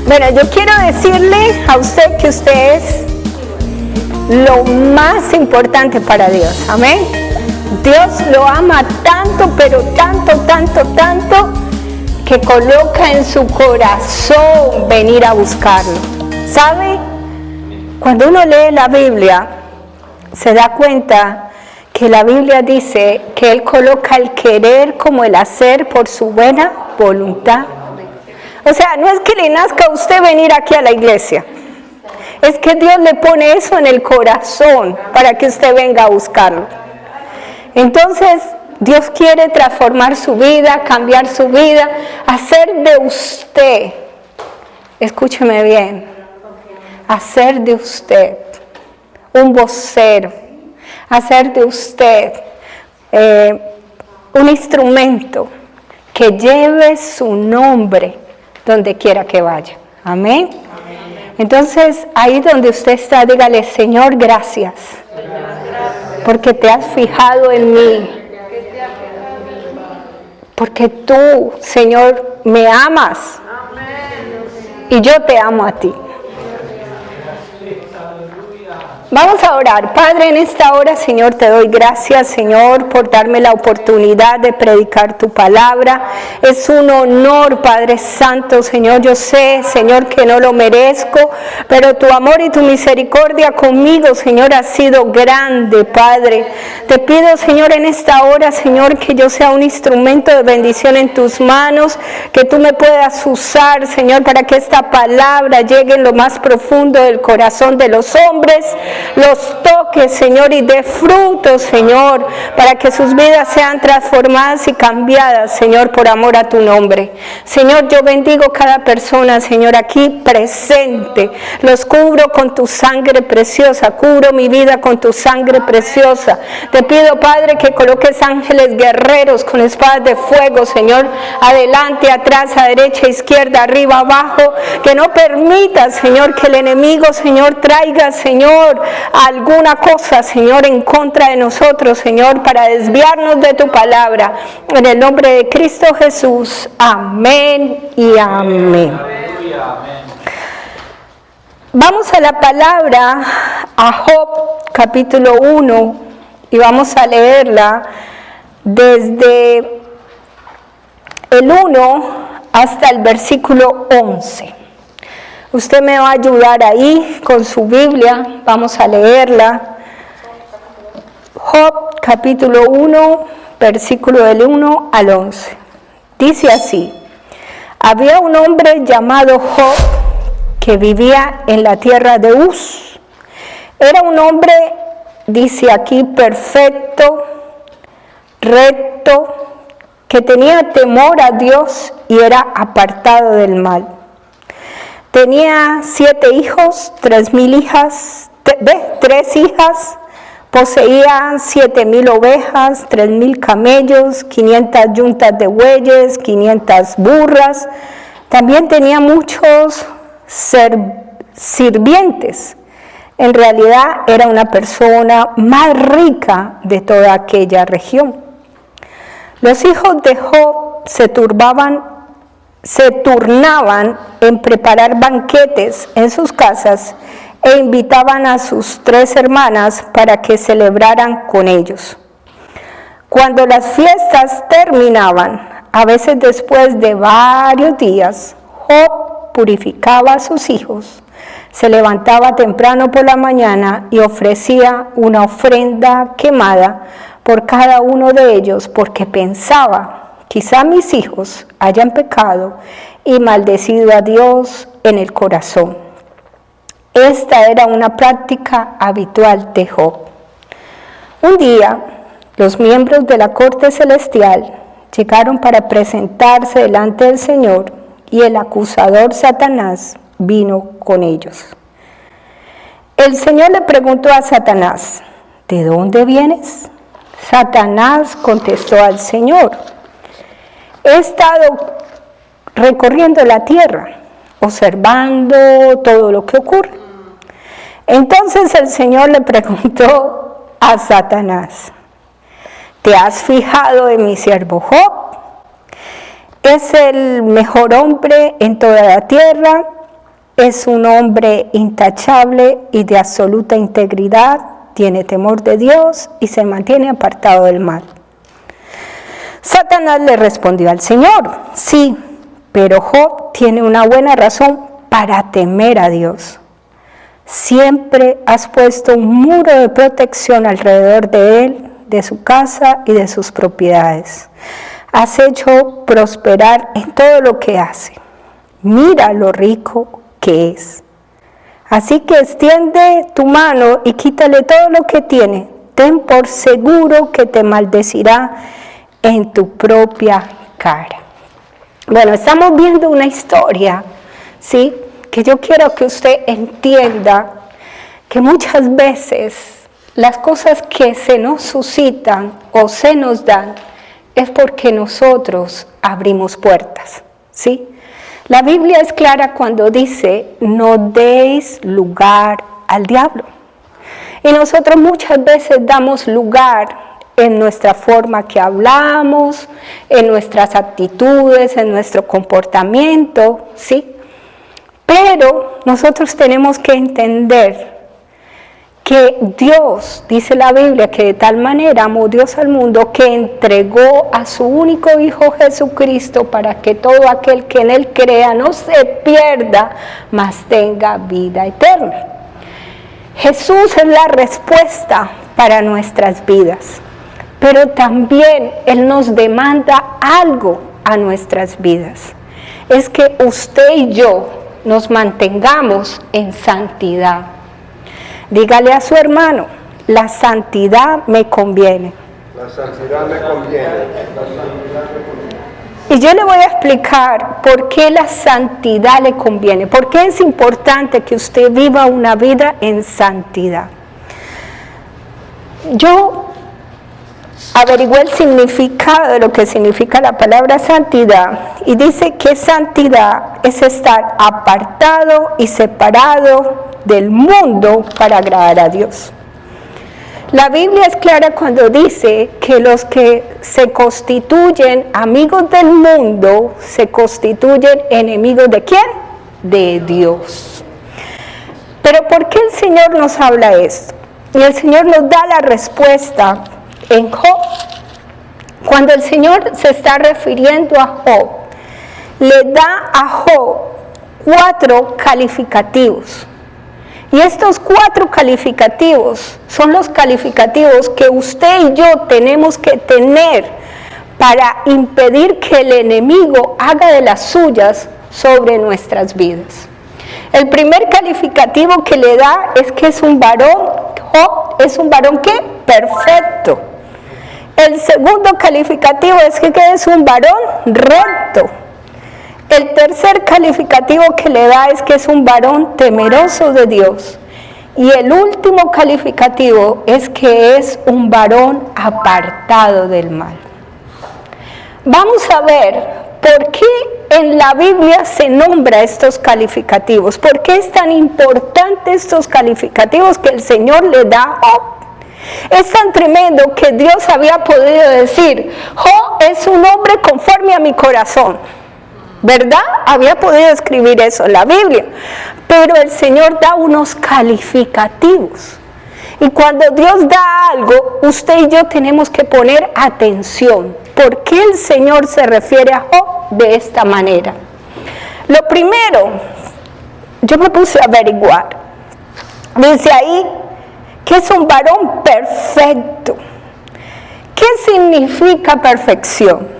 Bueno, yo quiero decirle a usted que usted es lo más importante para Dios, amén. Dios lo ama tanto, pero tanto, tanto, tanto, que coloca en su corazón venir a buscarlo. ¿Sabe? Cuando uno lee la Biblia, se da cuenta que la Biblia dice que Él coloca el querer como el hacer por su buena voluntad. O sea, no es que le nazca a usted venir aquí a la iglesia. Es que Dios le pone eso en el corazón para que usted venga a buscarlo. Entonces, Dios quiere transformar su vida, cambiar su vida, hacer de usted, escúcheme bien, hacer de usted un vocero, hacer de usted un instrumento que lleve su nombre donde quiera que vaya. Amén. Entonces, ahí donde usted está, dígale: Señor, gracias, porque te has fijado en mí, porque tú, Señor, me amas y yo te amo a ti. Vamos a orar. Padre, en esta hora, Señor, te doy gracias, Señor, por darme la oportunidad de predicar tu palabra. Es un honor, Padre Santo, Señor. Yo sé, Señor, que no lo merezco, pero tu amor y tu misericordia conmigo, Señor, ha sido grande, Padre. Te pido, Señor, en esta hora, Señor, que yo sea un instrumento de bendición en tus manos, que tú me puedas usar, Señor, para que esta palabra llegue en lo más profundo del corazón de los hombres, los toques, Señor, y dé frutos, Señor, para que sus vidas sean transformadas y cambiadas, Señor, por amor a tu nombre. Señor, yo bendigo cada persona, Señor, aquí presente. Los cubro con tu sangre preciosa, cubro mi vida con tu sangre preciosa. Te pido, Padre, que coloques ángeles guerreros con espadas de fuego, Señor, adelante, atrás, a derecha, izquierda, arriba, abajo, que no permita, Señor, que el enemigo, Señor, traiga, Señor, alguna cosa, Señor, en contra de nosotros, Señor, para desviarnos de tu palabra. En el nombre de Cristo Jesús. Amén y amén. Vamos a la palabra, a Job, capítulo 1, y vamos a leerla desde el 1 hasta el versículo 11. Usted me va a ayudar ahí con su Biblia, vamos a leerla. Job, capítulo 1, versículo del 1 al 11. Dice así: había un hombre llamado Job que vivía en la tierra de Uz. Era un hombre, dice aquí, perfecto, recto, que tenía temor a Dios y era apartado del mal. Tenía 7 hijos, 3 hijas, poseía 7,000 ovejas, 3,000 camellos, 500 yuntas de bueyes, 500 burras. También tenía muchos sirvientes. En realidad era una persona más rica de toda aquella región. Los hijos de Job se turnaban en preparar banquetes en sus casas e invitaban a sus 3 hermanas para que celebraran con ellos. Cuando las fiestas terminaban, a veces después de varios días, Job purificaba a sus hijos, se levantaba temprano por la mañana y ofrecía una ofrenda quemada por cada uno de ellos, porque pensaba: quizá mis hijos hayan pecado y maldecido a Dios en el corazón. Esta era una práctica habitual de Job. Un día, los miembros de la corte celestial llegaron para presentarse delante del Señor y el acusador Satanás vino con ellos. El Señor le preguntó a Satanás: ¿de dónde vienes? Satanás contestó al Señor: he estado recorriendo la tierra, observando todo lo que ocurre. Entonces el Señor le preguntó a Satanás: ¿te has fijado en mi siervo Job? Es el mejor hombre en toda la tierra, es un hombre intachable y de absoluta integridad, tiene temor de Dios y se mantiene apartado del mal. Satanás le respondió al Señor, sí, pero Job tiene una buena razón para temer a Dios. Siempre has puesto un muro de protección alrededor de él, de su casa y de sus propiedades. Has hecho prosperar en todo lo que hace. Mira lo rico que es. Así que extiende tu mano y quítale todo lo que tiene. Ten por seguro que te maldecirá en tu propia cara. Bueno, estamos viendo una historia, ¿sí? Que yo quiero que usted entienda que muchas veces las cosas que se nos suscitan o se nos dan es porque nosotros abrimos puertas, ¿sí? La Biblia es clara cuando dice, no deis lugar al diablo. Y nosotros muchas veces damos lugar en nuestra forma que hablamos, en nuestras actitudes, en nuestro comportamiento, ¿sí? Pero nosotros tenemos que entender que Dios, dice la Biblia, que de tal manera amó Dios al mundo que entregó a su único Hijo Jesucristo para que todo aquel que en Él crea no se pierda, mas tenga vida eterna. Jesús es la respuesta para nuestras vidas, pero también Él nos demanda algo a nuestras vidas. Es que usted y yo nos mantengamos en santidad. Dígale a su hermano, la santidad me conviene. La santidad me conviene. Y yo le voy a explicar por qué la santidad le conviene, por qué es importante que usted viva una vida en santidad. Yo averigué el significado de lo que significa la palabra santidad y dice que santidad es estar apartado y separado del mundo para agradar a Dios. La Biblia es clara cuando dice que los que se constituyen amigos del mundo se constituyen enemigos ¿de quién? De Dios. Pero ¿por qué el Señor nos habla esto? Y el Señor nos da la respuesta en Job. Cuando el Señor se está refiriendo a Job, le da a Job 4 calificativos. Y estos 4 calificativos son los calificativos que usted y yo tenemos que tener para impedir que el enemigo haga de las suyas sobre nuestras vidas. El primer calificativo que le da es que es un varón, Job es un varón ¿qué? Perfecto. El segundo calificativo es que es un varón recto. El tercer calificativo que le da es que es un varón temeroso de Dios. Y el último calificativo es que es un varón apartado del mal. Vamos a ver por qué en la Biblia se nombra estos calificativos. ¿Por qué es tan importante estos calificativos que el Señor le da a Job? Es tan tremendo que Dios había podido decir, Job es un hombre conforme a mi corazón. ¿Verdad? Había podido escribir eso en la Biblia, pero el Señor da unos calificativos. Y cuando Dios da algo, usted y yo tenemos que poner atención. ¿Por qué el Señor se refiere a Job de esta manera? Lo primero, yo me puse a averiguar. Dice ahí que es un varón perfecto. ¿Qué significa perfección?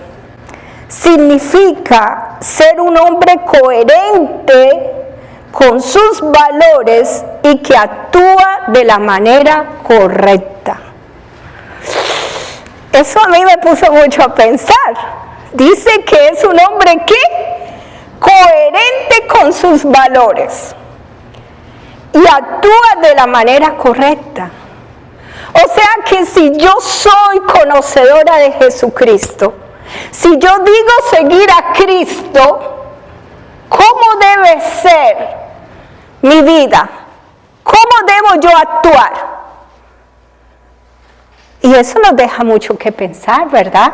Significa ser un hombre coherente con sus valores y que actúa de la manera correcta. Eso a mí me puso mucho a pensar. Dice que es un hombre ¿qué? Coherente con sus valores y actúa de la manera correcta. O sea que si yo soy conocedora de Jesucristo, si yo digo seguir a Cristo, ¿cómo debe ser mi vida? ¿Cómo debo yo actuar? Y eso nos deja mucho que pensar, ¿verdad?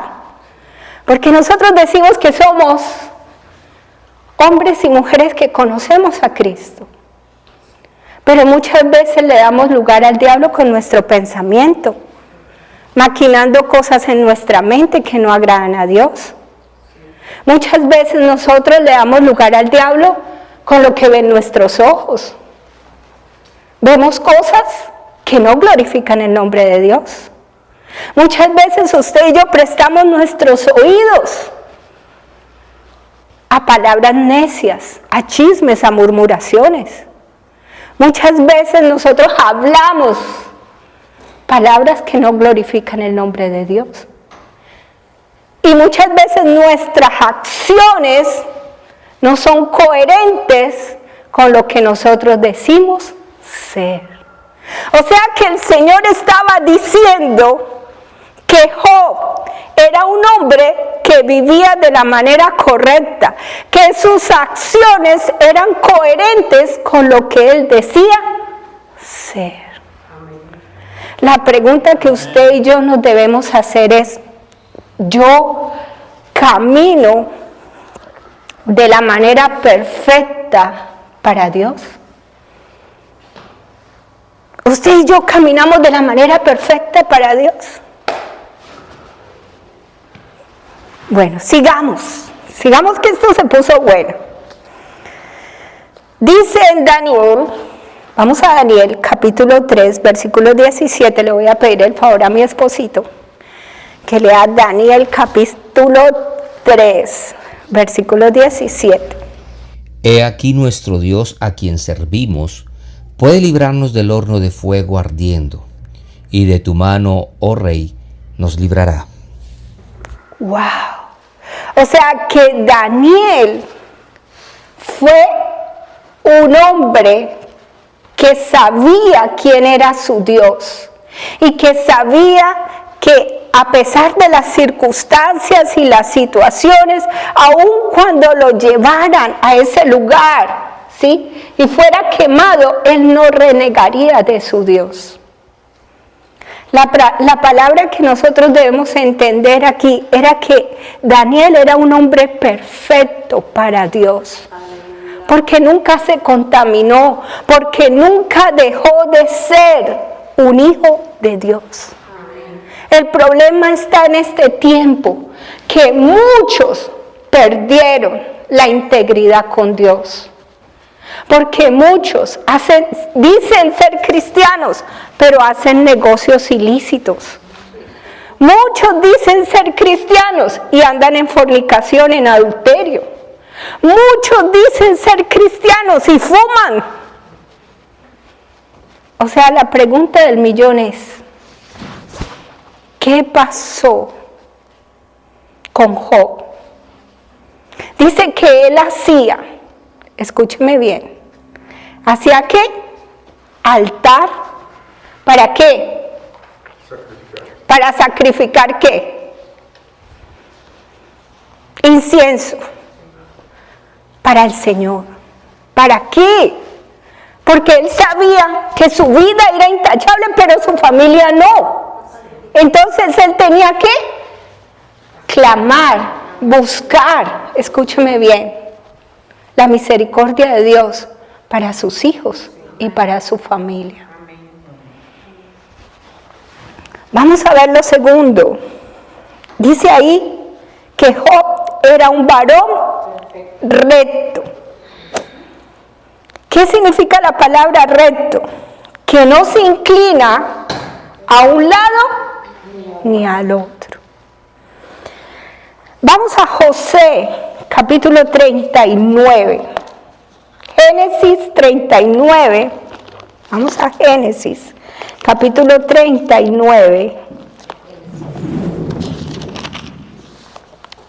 Porque nosotros decimos que somos hombres y mujeres que conocemos a Cristo. Pero muchas veces le damos lugar al diablo con nuestro pensamiento, maquinando cosas en nuestra mente que no agradan a Dios. Muchas veces nosotros le damos lugar al diablo con lo que ven nuestros ojos. Vemos cosas que no glorifican el nombre de Dios. Muchas veces usted y yo prestamos nuestros oídos a palabras necias, a chismes, a murmuraciones. Muchas veces nosotros hablamos palabras que no glorifican el nombre de Dios. Y muchas veces nuestras acciones no son coherentes con lo que nosotros decimos ser. O sea que el Señor estaba diciendo que Job era un hombre que vivía de la manera correcta, que sus acciones eran coherentes con lo que él decía ser. La pregunta que usted y yo nos debemos hacer es, ¿yo camino de la manera perfecta para Dios? ¿Usted y yo caminamos de la manera perfecta para Dios? Bueno, sigamos que esto se puso bueno. Dice en Daniel, vamos a Daniel capítulo 3, versículo 17, le voy a pedir el favor a mi esposito, que lea Daniel capítulo 3, versículo 17. He aquí nuestro Dios a quien servimos, puede librarnos del horno de fuego ardiendo, y de tu mano, oh Rey, nos librará. ¡Wow! O sea que Daniel fue un hombre que sabía quién era su Dios y que sabía que a pesar de las circunstancias y las situaciones, aun cuando lo llevaran a ese lugar, ¿sí?, y fuera quemado, él no renegaría de su Dios. La palabra que nosotros debemos entender aquí era que Daniel era un hombre perfecto para Dios, porque nunca se contaminó, porque nunca dejó de ser un hijo de Dios. El problema está en este tiempo, que muchos perdieron la integridad con Dios. Porque muchos dicen ser cristianos, pero hacen negocios ilícitos. Muchos dicen ser cristianos y andan en fornicación, en adulterio. Muchos dicen ser cristianos y fuman. O sea, la pregunta del millón es, ¿qué pasó con Job? Dice que él hacía, escúcheme bien, ¿hacía qué? Altar. ¿Para qué? Para sacrificar ¿qué? Incienso. Para el Señor. ¿Para qué? Porque él sabía que su vida era intachable, pero su familia no. Entonces él tenía que clamar, buscar, escúcheme bien, la misericordia de Dios para sus hijos y para su familia. Vamos a ver lo segundo. Dice ahí que Job era un varón recto. ¿Qué significa la palabra recto? Que no se inclina a un lado ni al otro. Vamos a José, capítulo 39. Génesis 39. Vamos a Génesis, capítulo 39.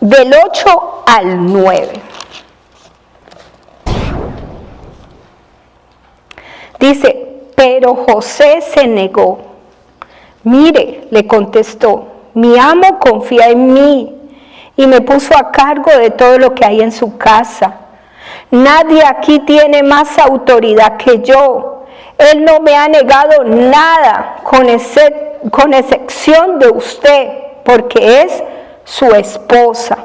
Del 8 al 9. Dice, pero José se negó. Mire, le contestó, mi amo confía en mí y me puso a cargo de todo lo que hay en su casa. Nadie aquí tiene más autoridad que yo. Él no me ha negado nada, con excepción de usted, porque es su esposa.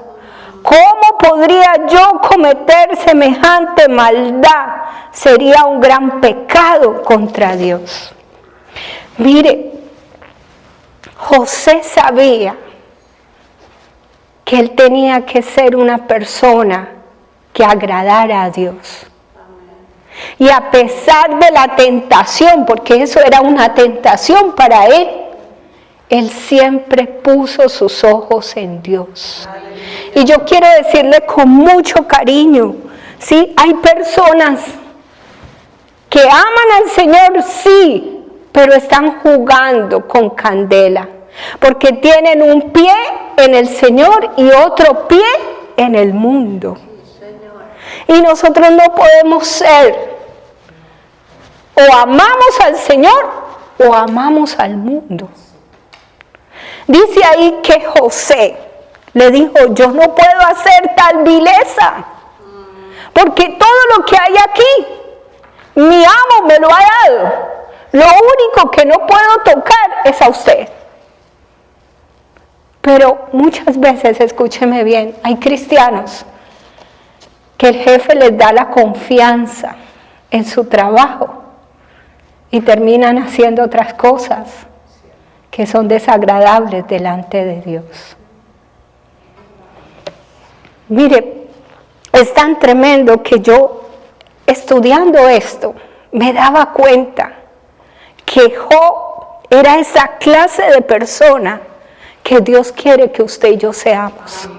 ¿Cómo podría yo cometer semejante maldad? Sería un gran pecado contra Dios. Mire, José sabía que él tenía que ser una persona que agradara a Dios. Y a pesar de la tentación, porque eso era una tentación para él, él siempre puso sus ojos en Dios. Y yo quiero decirle con mucho cariño, ¿sí? Hay personas que aman al Señor, sí, pero están jugando con candela, porque tienen un pie en el Señor y otro pie en el mundo. Y nosotros no podemos ser, o amamos al Señor o amamos al mundo. Dice ahí que José le dijo, yo no puedo hacer tal vileza, porque todo lo que hay aquí, mi amo me lo ha dado. Lo único que no puedo tocar es a usted. Pero muchas veces, escúcheme bien, hay cristianos que el jefe les da la confianza en su trabajo y terminan haciendo otras cosas que son desagradables delante de Dios. Mire, es tan tremendo que yo, estudiando esto, me daba cuenta que Job era esa clase de persona que Dios quiere que usted y yo seamos.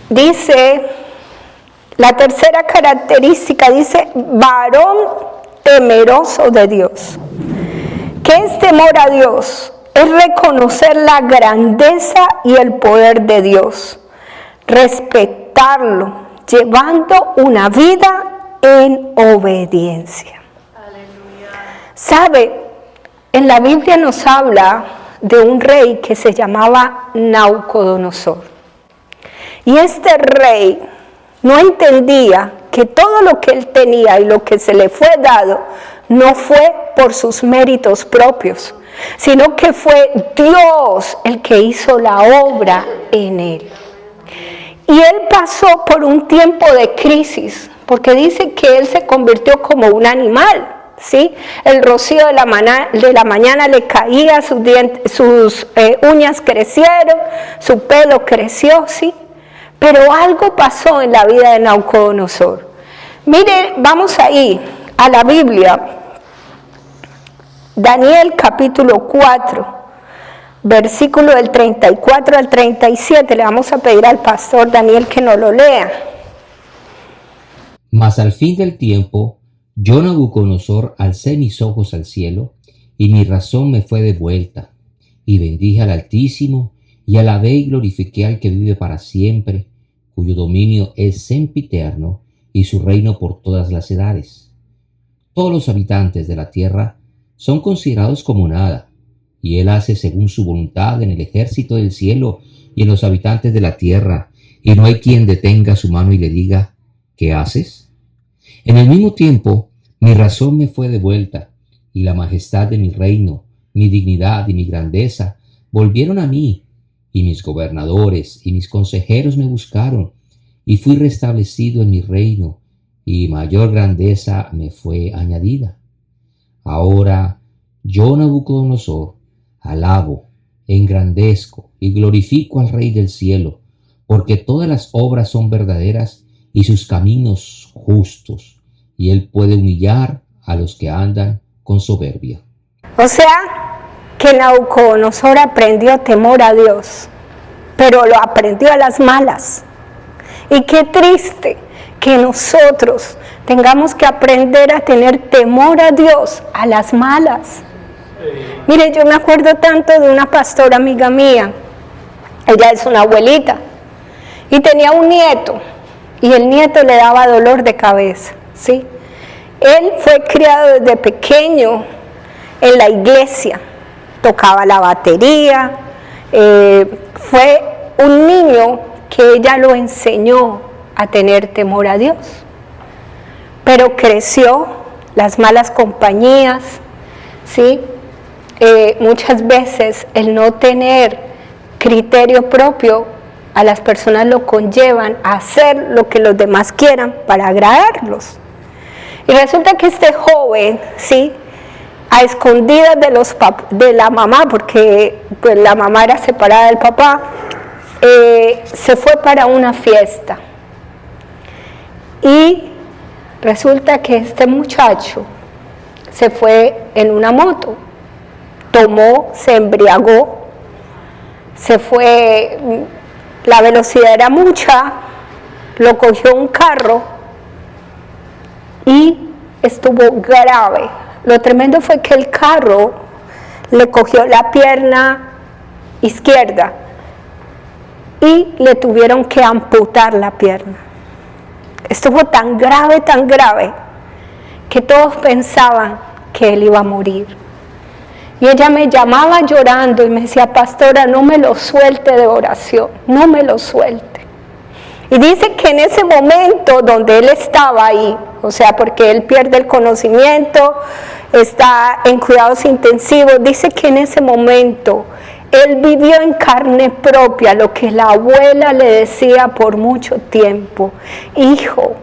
Dice, la tercera característica, dice, varón temeroso de Dios. ¿Qué es temor a Dios? Es reconocer la grandeza y el poder de Dios, respetarlo, llevando una vida en obediencia. Aleluya. ¿Sabe? En la Biblia nos habla de un rey que se llamaba Nabucodonosor. Y este rey no entendía que todo lo que él tenía y lo que se le fue dado no fue por sus méritos propios, sino que fue Dios el que hizo la obra en él. Y él pasó por un tiempo de crisis, porque dice que él se convirtió como un animal, ¿sí? El rocío de la mañana le caía, sus uñas crecieron, su pelo creció, ¿sí? Pero algo pasó en la vida de Nabucodonosor. Mire, vamos ahí a la Biblia, Daniel capítulo 4, versículo del 34 al 37, le vamos a pedir al pastor Daniel que nos lo lea. Mas al fin del tiempo, yo Nabucodonosor alcé mis ojos al cielo, y mi razón me fue devuelta, y bendije al Altísimo, y alabé y glorifiqué al que vive para siempre, cuyo dominio es sempiterno, y su reino por todas las edades. Todos los habitantes de la tierra son considerados como nada, y él hace según su voluntad en el ejército del cielo y en los habitantes de la tierra, y no hay quien detenga su mano y le diga, ¿qué haces? En el mismo tiempo, mi razón me fue devuelta, y la majestad de mi reino, mi dignidad y mi grandeza volvieron a mí, y mis gobernadores y mis consejeros me buscaron, y fui restablecido en mi reino, y mayor grandeza me fue añadida. Ahora yo, Nabucodonosor, alabo, engrandezco y glorifico al Rey del cielo, porque todas las obras son verdaderas y sus caminos justos, y él puede humillar a los que andan con soberbia. O sea, que Nabucodonosor aprendió temor a Dios, pero lo aprendió a las malas. Y qué triste que nosotros tengamos que aprender a tener temor a Dios a las malas. Mire, yo me acuerdo tanto de una pastora amiga mía, ella es una abuelita, y tenía un nieto, y el nieto le daba dolor de cabeza, ¿sí? Él fue criado desde pequeño en la iglesia, tocaba la batería, fue un niño que ella lo enseñó a tener temor a Dios. Pero creció, las malas compañías, ¿sí? Muchas veces el no tener criterio propio a las personas lo conllevan a hacer lo que los demás quieran para agradarlos. Y resulta que este joven, ¿sí?, a escondidas de la mamá, porque pues, la mamá era separada del papá, se fue para una fiesta. Y resulta que este muchacho se fue en una moto, tomó, se embriagó, se fue, la velocidad era mucha, lo cogió un carro y estuvo grave. Lo tremendo fue que el carro le cogió la pierna izquierda y le tuvieron que amputar la pierna. Estuvo tan grave, que todos pensaban que él iba a morir. Y ella me llamaba llorando y me decía, pastora, no me lo suelte de oración, no me lo suelte. Y dice que en ese momento donde él estaba ahí, o sea, porque él pierde el conocimiento, está en cuidados intensivos, dice que en ese momento él vivió en carne propia lo que la abuela le decía por mucho tiempo: hijo,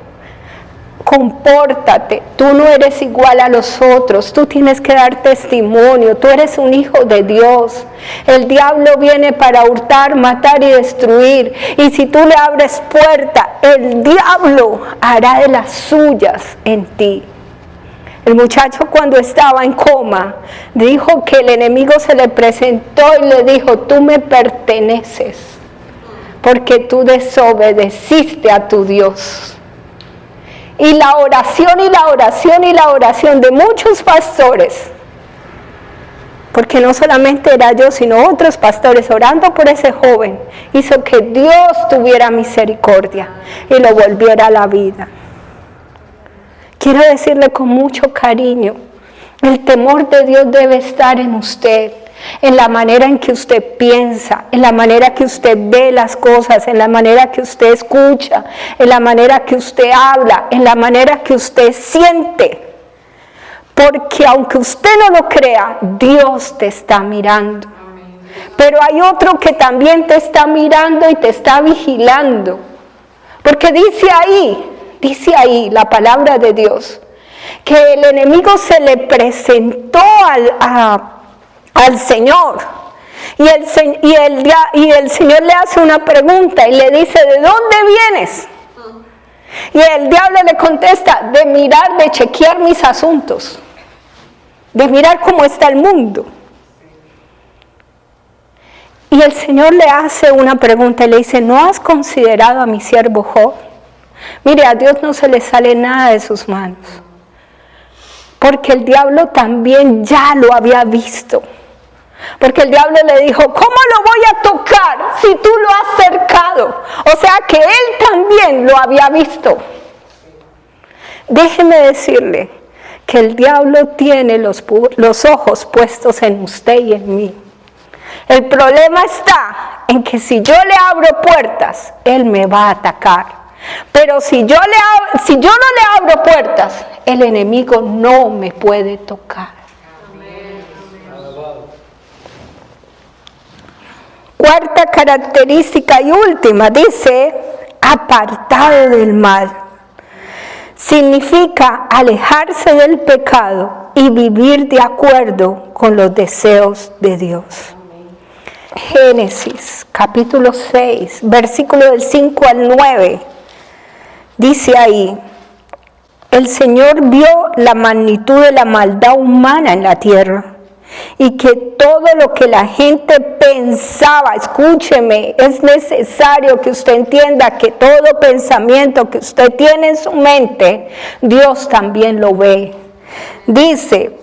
compórtate, tú no eres igual a los otros, tú tienes que dar testimonio, tú eres un hijo de Dios. El diablo viene para hurtar, matar y destruir, y si tú le abres puerta, el diablo hará de las suyas en ti. El muchacho, cuando estaba en coma, dijo que el enemigo se le presentó y le dijo: tú me perteneces porque tú desobedeciste a tu Dios. Y la oración y la oración y la oración de muchos pastores, porque no solamente era yo, sino otros pastores orando por ese joven, hizo que Dios tuviera misericordia y lo volviera a la vida. Quiero decirle con mucho cariño, el temor de Dios debe estar en usted, en la manera en que usted piensa, en la manera que usted ve las cosas, en la manera que usted escucha, en la manera que usted habla, en la manera que usted siente. Porque aunque usted no lo crea, Dios te está mirando. Pero hay otro que también te está mirando y te está vigilando. Porque dice ahí la palabra de Dios, que el enemigo se le presentó al Señor, y el Señor le hace una pregunta y le dice: ¿de dónde vienes? Y el diablo le contesta: de mirar, de chequear mis asuntos, de mirar cómo está el mundo. Y el Señor le hace una pregunta y le dice: ¿no has considerado a mi siervo Job? Mire, a Dios no se le sale nada de sus manos, porque el diablo también ya lo había visto. Porque el diablo le dijo: ¿cómo lo voy a tocar si tú lo has cercado? O sea que él también lo había visto. Déjeme decirle que el diablo tiene los ojos puestos en usted y en mí. El problema está en que si yo le abro puertas, él me va a atacar. Pero si yo no le abro puertas, el enemigo no me puede tocar. Cuarta característica y última, dice: apartado del mal. Significa alejarse del pecado y vivir de acuerdo con los deseos de Dios. Génesis capítulo 6, versículo del 5 al 9. Dice ahí: el Señor vio la magnitud de la maldad humana en la tierra, y que todo lo que la gente pensaba, escúcheme, es necesario que usted entienda que todo pensamiento que usted tiene en su mente, Dios también lo ve. Dice,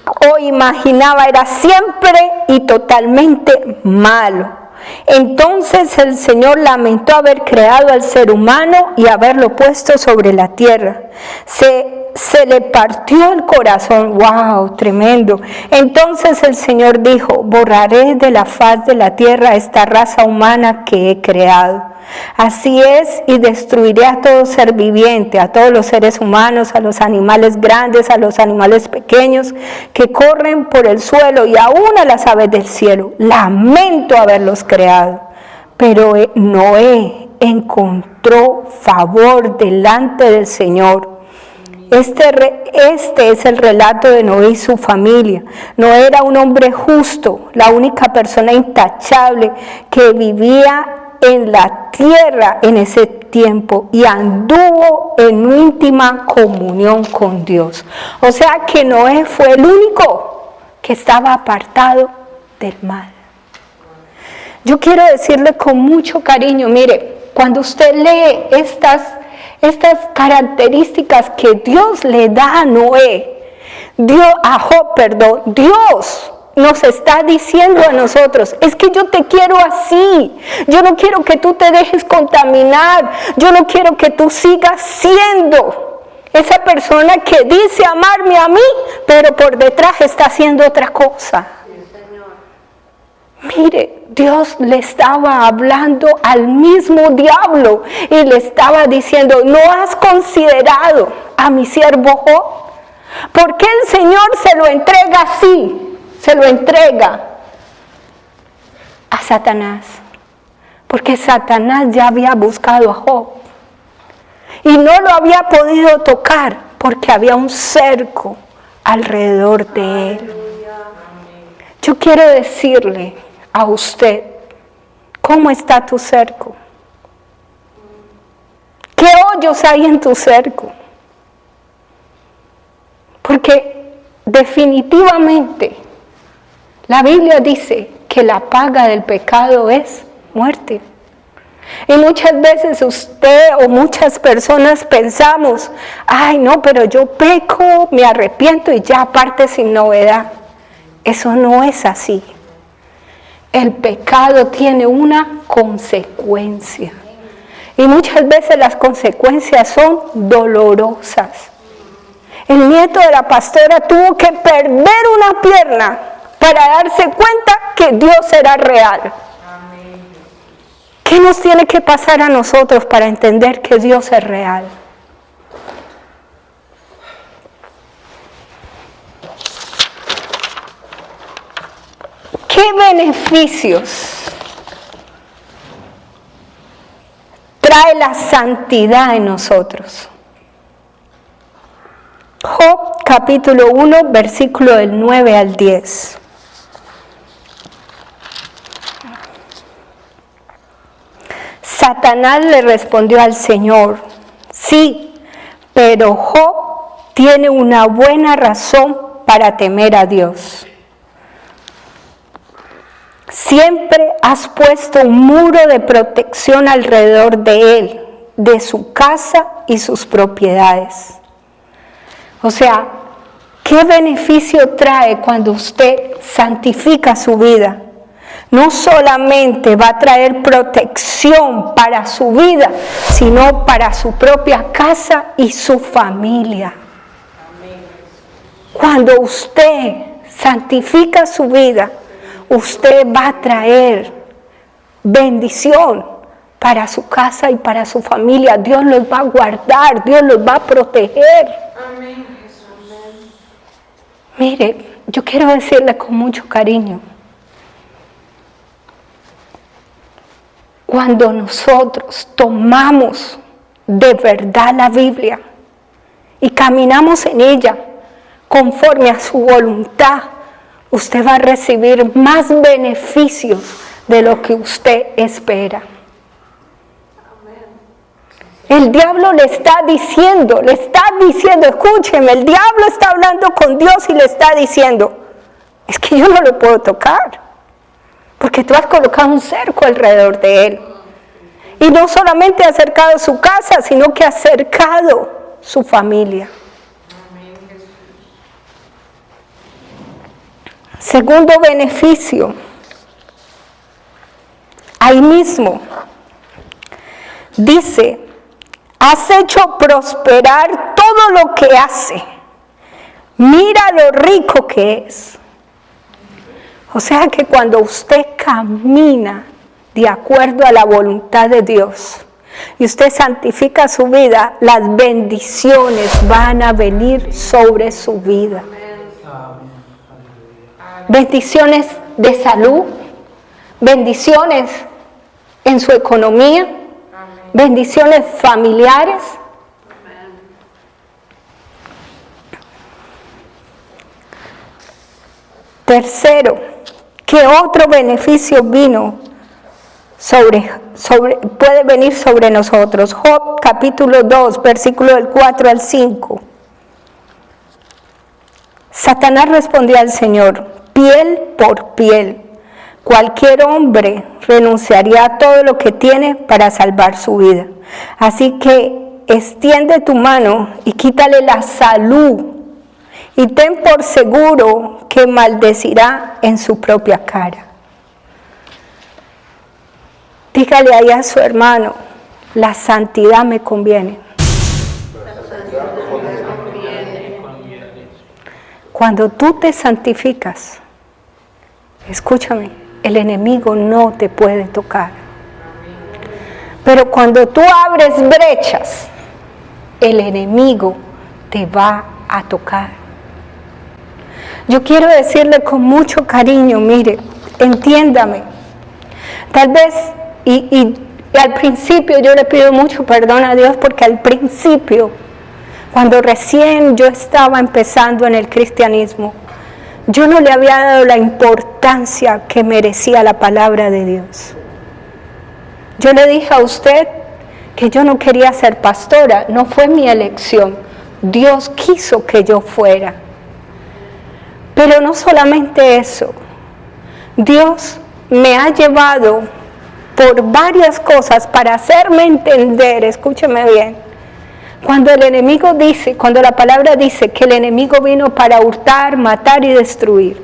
o imaginaba, era siempre y totalmente malo. Entonces el Señor lamentó haber creado al ser humano y haberlo puesto sobre la tierra. Se le partió el corazón. ¡Wow! Tremendo. Entonces el Señor dijo: borraré de la faz de la tierra esta raza humana que he creado. Así es, y destruiré a todo ser viviente, a todos los seres humanos, a los animales grandes, a los animales pequeños que corren por el suelo y aún a las aves del cielo. Lamento haberlos creado. Pero Noé encontró favor delante del Señor. Este es el relato de Noé y su familia. Noé era un hombre justo, la única persona intachable que vivía en la tierra en ese tiempo y anduvo en íntima comunión con Dios. O sea que Noé fue el único que estaba apartado del mal. Yo quiero decirle con mucho cariño, mire, cuando usted lee estas características que Dios le da a Job, Dios nos está diciendo a nosotros: es que yo te quiero así, yo no quiero que tú te dejes contaminar, yo no quiero que tú sigas siendo esa persona que dice amarme a mí, pero por detrás está haciendo otra cosa. Mire, Dios le estaba hablando al mismo diablo y le estaba diciendo: ¿no has considerado a mi siervo Job? ¿Por qué el Señor se lo entrega así? Se lo entrega a Satanás. Porque Satanás ya había buscado a Job y no lo había podido tocar porque había un cerco alrededor de él. Yo quiero decirle a usted: ¿cómo está tu cerco? ¿Qué hoyos hay en tu cerco? Porque definitivamente la Biblia dice que la paga del pecado es muerte. Y muchas veces usted o muchas personas pensamos: ay no, pero yo peco, me arrepiento y ya parte sin novedad. Eso no es así. El pecado tiene una consecuencia. Y muchas veces las consecuencias son dolorosas. El nieto de la pastora tuvo que perder una pierna para darse cuenta que Dios era real. ¿Qué nos tiene que pasar a nosotros para entender que Dios es real? ¿Qué beneficios trae la santidad en nosotros? Job capítulo 1, versículo del 9 al 10. Satanás le respondió al Señor: sí, pero Job tiene una buena razón para temer a Dios. Siempre has puesto un muro de protección alrededor de él, de su casa y sus propiedades. O sea, ¿qué beneficio trae cuando usted santifica su vida? No solamente va a traer protección para su vida, sino para su propia casa y su familia. Cuando usted santifica su vida, usted va a traer bendición para su casa y para su familia. Dios los va a guardar, Dios los va a proteger. Amén, Jesús. Mire, yo quiero decirle con mucho cariño: cuando nosotros tomamos de verdad la Biblia y caminamos en ella conforme a su voluntad, usted va a recibir más beneficios de lo que usted espera. El diablo le está diciendo, escúcheme, el diablo está hablando con Dios y le está diciendo: es que yo no lo puedo tocar, porque tú has colocado un cerco alrededor de él. Y no solamente ha cercado su casa, sino que ha cercado su familia. Segundo beneficio: ahí mismo. Dice, has hecho prosperar todo lo que hace. Mira lo rico que es. O sea que cuando usted camina de acuerdo a la voluntad de Dios y usted santifica su vida, las bendiciones van a venir sobre su vida. Bendiciones de salud, bendiciones en su economía, bendiciones familiares. Tercero, ¿qué otro beneficio puede venir sobre nosotros? Job capítulo 2, versículo del 4 al 5. Satanás respondió al Señor, piel por piel. Cualquier hombre renunciaría a todo lo que tiene para salvar su vida. Así que extiende tu mano y quítale la salud. Y ten por seguro que maldecirá en su propia cara. Dígale ahí a su hermano, la santidad me conviene. Cuando tú te santificas, escúchame, el enemigo no te puede tocar. Pero cuando tú abres brechas, el enemigo te va a tocar. Yo quiero decirle con mucho cariño, mire, entiéndame. Tal vez, y al principio yo le pido mucho perdón a Dios porque al principio, cuando recién yo estaba empezando en el cristianismo, yo no le había dado la importancia que merecía la palabra de Dios. Yo le dije a usted que yo no quería ser pastora, no fue mi elección. Dios quiso que yo fuera. Pero no solamente eso, Dios me ha llevado por varias cosas para hacerme entender, escúcheme bien, cuando el enemigo dice, cuando la palabra dice que el enemigo vino para hurtar, matar y destruir,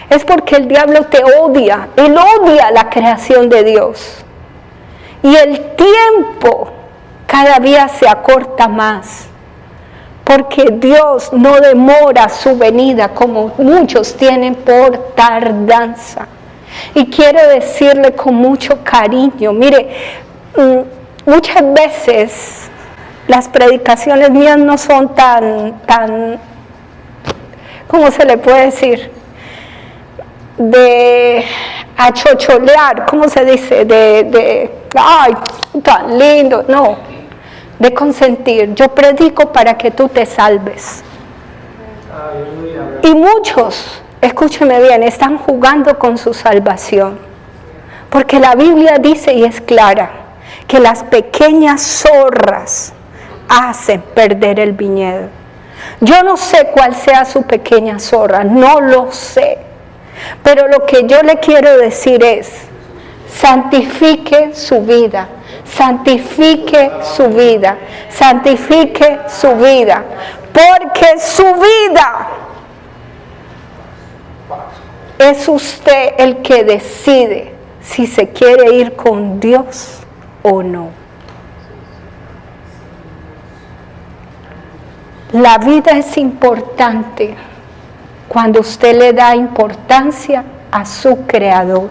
es porque el diablo te odia, él odia la creación de Dios. Y el tiempo cada día se acorta más. Porque Dios no demora su venida como muchos tienen por tardanza. Y quiero decirle con mucho cariño, mire, muchas veces las predicaciones mías no son tan, ¿cómo se le puede decir? De achocholear, ¿cómo se dice? Ay, tan lindo, no. De consentir, yo predico para que tú te salves. Y muchos, escúcheme bien, están jugando con su salvación. Porque la Biblia dice y es clara, que las pequeñas zorras hacen perder el viñedo. Yo no sé cuál sea su pequeña zorra, no lo sé. Pero lo que yo le quiero decir es, santifique su vida. Santifique su vida, santifique su vida, porque su vida es usted el que decide si se quiere ir con Dios o no. La vida es importante cuando usted le da importancia a su Creador.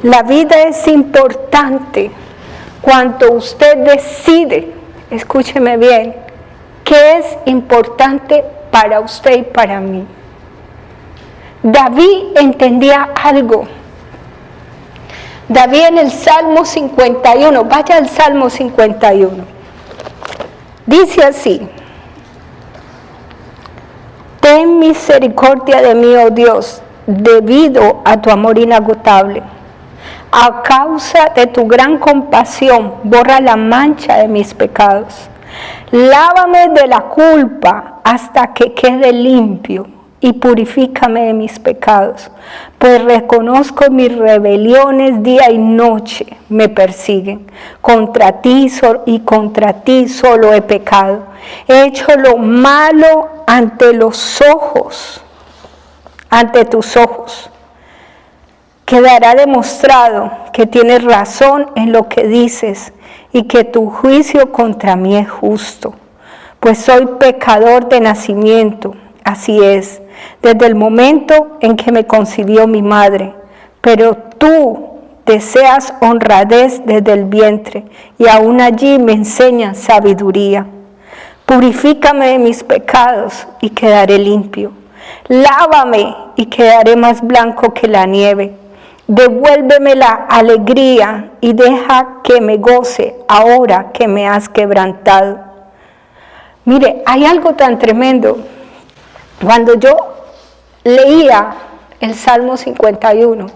La vida es importante cuando usted decide, escúcheme bien, qué es importante para usted y para mí. David entendía algo. David en el Salmo 51, vaya al Salmo 51, dice así: ten misericordia de mí, oh Dios, debido a tu amor inagotable. A causa de tu gran compasión, borra la mancha de mis pecados. Lávame de la culpa hasta que quede limpio y purifícame de mis pecados, pues reconozco mis rebeliones día y noche me persiguen. Contra ti solo he pecado. He hecho lo malo ante tus ojos, quedará demostrado que tienes razón en lo que dices y que tu juicio contra mí es justo, pues soy pecador de nacimiento, así es, desde el momento en que me concibió mi madre, pero tú deseas honradez desde el vientre y aún allí me enseñas sabiduría. Purifícame de mis pecados y quedaré limpio. Lávame y quedaré más blanco que la nieve. Devuélveme la alegría y deja que me goce ahora que me has quebrantado. Mire, hay algo tan tremendo. Cuando yo leía el Salmo 51,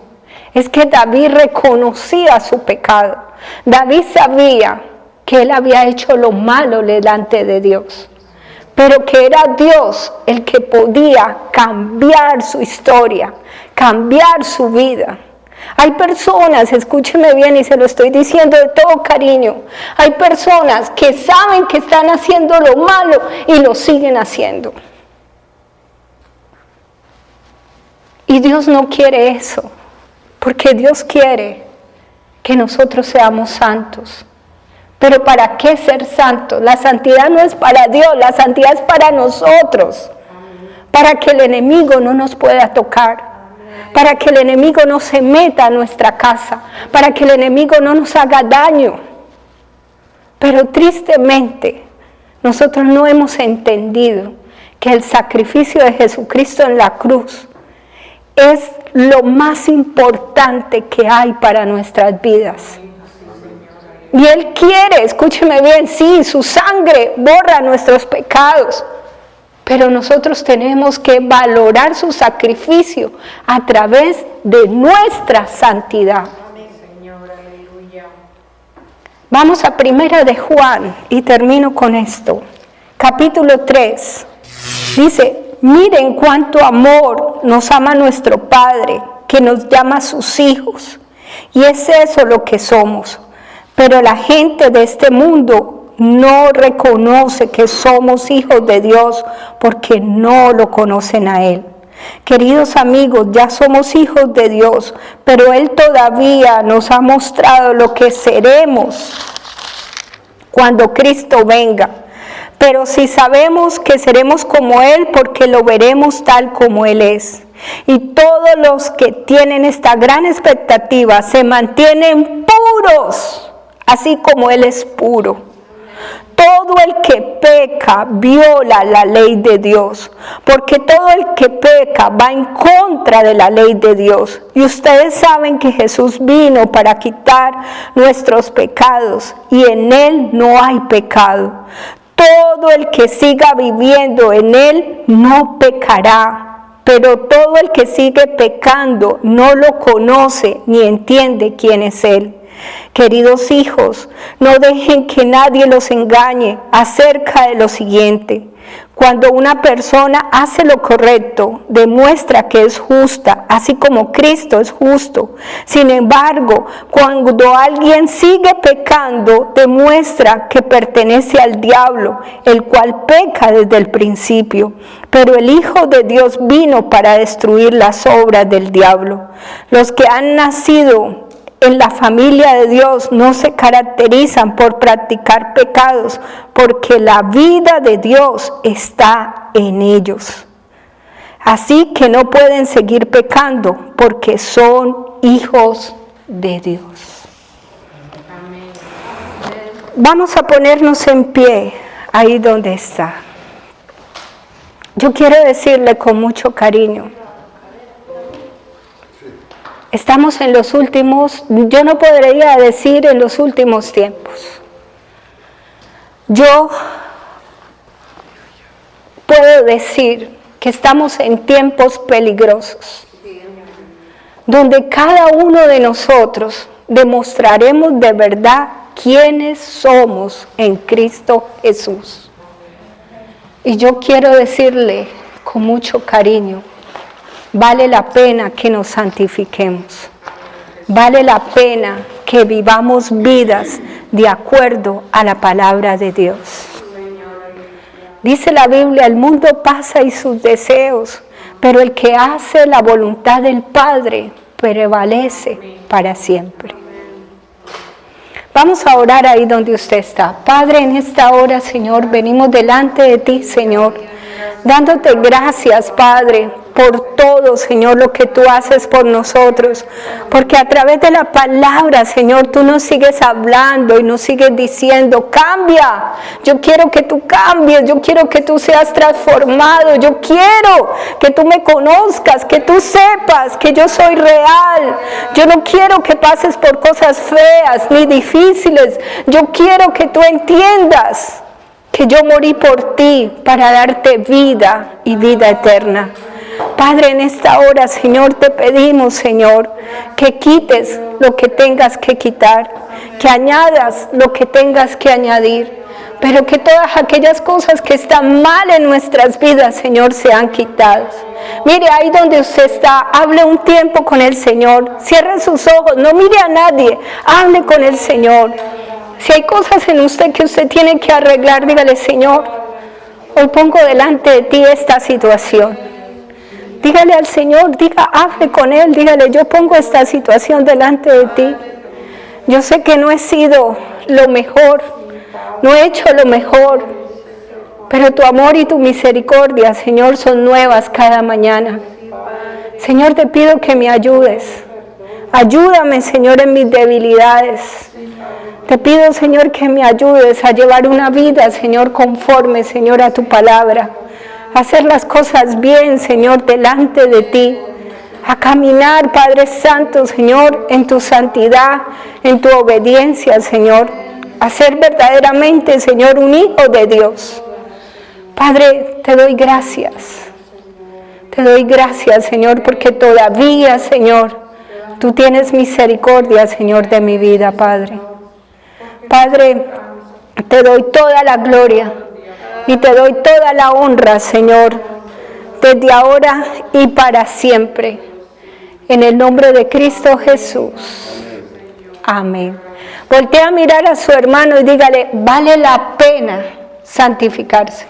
es que David reconocía su pecado. David sabía que él había hecho lo malo delante de Dios, pero que era Dios el que podía cambiar su historia, cambiar su vida. Hay personas, escúcheme bien y se lo estoy diciendo de todo cariño, hay personas que saben que están haciendo lo malo y lo siguen haciendo. Y Dios no quiere eso, porque Dios quiere que nosotros seamos santos. Pero ¿para qué ser santos? La santidad no es para Dios, la santidad es para nosotros. Para que el enemigo no nos pueda tocar. Para que el enemigo no se meta a nuestra casa. Para que el enemigo no nos haga daño. Pero tristemente, nosotros no hemos entendido que el sacrificio de Jesucristo en la cruz es lo más importante que hay para nuestras vidas. Y Él quiere, escúcheme bien, sí, su sangre borra nuestros pecados, pero nosotros tenemos que valorar su sacrificio a través de nuestra santidad. Vamos a 1 de Juan y termino con esto. Capítulo 3. Dice, miren cuánto amor nos ama nuestro Padre, que nos llama sus hijos. Y es eso lo que somos. Pero la gente de este mundo no reconoce que somos hijos de Dios porque no lo conocen a Él. Queridos amigos, ya somos hijos de Dios, pero Él todavía nos ha mostrado lo que seremos cuando Cristo venga. Pero si sabemos que seremos como Él, porque lo veremos tal como Él es. Y todos los que tienen esta gran expectativa se mantienen puros, así como Él es puro. Todo el que peca viola la ley de Dios, porque todo el que peca va en contra de la ley de Dios. Y ustedes saben que Jesús vino para quitar nuestros pecados, y en Él no hay pecado. Todo el que siga viviendo en Él no pecará, pero todo el que sigue pecando no lo conoce ni entiende quién es Él. Queridos hijos, no dejen que nadie los engañe acerca de lo siguiente. Cuando una persona hace lo correcto, demuestra que es justa, así como Cristo es justo. Sin embargo, cuando alguien sigue pecando, demuestra que pertenece al diablo, el cual peca desde el principio. Pero el Hijo de Dios vino para destruir las obras del diablo. Los que han nacido en la familia de Dios no se caracterizan por practicar pecados, porque la vida de Dios está en ellos. Así que no pueden seguir pecando, porque son hijos de Dios. Vamos a ponernos en pie ahí donde está. Yo quiero decirle con mucho cariño, estamos en los últimos, yo no podría decir en los últimos tiempos. Yo puedo decir que estamos en tiempos peligrosos, donde cada uno de nosotros demostraremos de verdad quiénes somos en Cristo Jesús. Y yo quiero decirle con mucho cariño, vale la pena que nos santifiquemos. Vale la pena que vivamos vidas de acuerdo a la palabra de Dios. Dice la Biblia, el mundo pasa y sus deseos, pero el que hace la voluntad del Padre prevalece para siempre. Vamos a orar ahí donde usted está. Padre, en esta hora, Señor, venimos delante de ti, Señor, dándote gracias, Padre, por todo, Señor, lo que tú haces por nosotros, porque a través de la palabra, Señor, tú nos sigues hablando y nos sigues diciendo, cambia, yo quiero que tú cambies, yo quiero que tú seas transformado, yo quiero que tú me conozcas, que tú sepas que yo soy real, yo no quiero que pases por cosas feas ni difíciles, yo quiero que tú entiendas que yo morí por ti para darte vida y vida eterna. Padre, en esta hora, Señor, te pedimos, Señor, que quites lo que tengas que quitar, que añadas lo que tengas que añadir, pero que todas aquellas cosas que están mal en nuestras vidas, Señor, sean quitadas. Mire, ahí donde usted está, hable un tiempo con el Señor, cierre sus ojos, no mire a nadie, hable con el Señor. Si hay cosas en usted que usted tiene que arreglar, dígale, Señor, hoy pongo delante de ti esta situación. Dígale al Señor, hable con Él, dígale, yo pongo esta situación delante de ti. Yo sé que no he sido lo mejor, no he hecho lo mejor, pero tu amor y tu misericordia, Señor, son nuevas cada mañana. Señor, te pido que me ayudes. Ayúdame, Señor, en mis debilidades. Te pido, Señor, que me ayudes a llevar una vida, Señor, conforme, Señor, a tu palabra. Hacer las cosas bien, Señor, delante de ti. A caminar, Padre Santo, Señor, en tu santidad, en tu obediencia, Señor. A ser verdaderamente, Señor, un hijo de Dios. Padre, te doy gracias. Te doy gracias, Señor, porque todavía, Señor, tú tienes misericordia, Señor, de mi vida, Padre. Padre, te doy toda la gloria y te doy toda la honra, Señor, desde ahora y para siempre. En el nombre de Cristo Jesús. Amén. Voltea a mirar a su hermano y dígale, vale la pena santificarse.